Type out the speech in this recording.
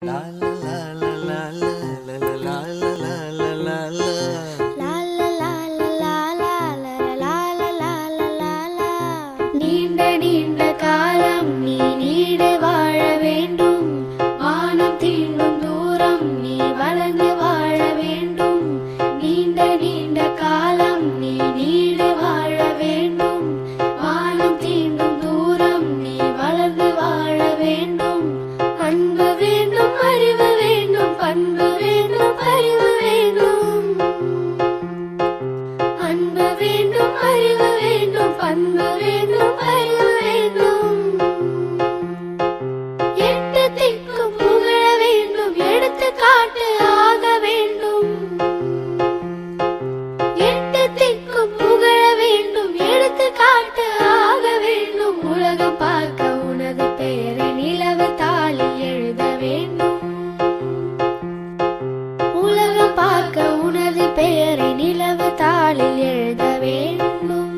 La la la la la la la la la la la la la. நீண்ட நீண்ட காலம் நீ need வாழ வேண்டும். வானம் தீண்டும் தூரம் நீ வளர்ந்து வாழ வேண்டும். நீண்ட நீண்ட காலம் நீ நீடு வாழ வேண்டும். வானம் தீண்டும் தூரம் நீ வளர்ந்து வாழ வேண்டும். அன்பு வேண்டும், அறிவு வேண்டும், பண்பு வேண்டும், அறிவு வேண்டும். அன்பு வேண்டும், அறிவு வேண்டும், பண்பு வேண்டும், அறிவு வேண்டும். எட்டு திக்கும் புகழ வேண்டும், எடுத்துக்காட்டு ஆக வேண்டும். எட்டு திக்கும் புகழ வேண்டும், எடுத்துக்காட்டு ஆக வேண்டும். உலகம் பார்க்க உனது பெயரை நிலவு தாளில் எழுத வேண்டும். உலகம் பார்க்க உனது பெயரை நிலவு தாளில் எழுத வேண்டும்.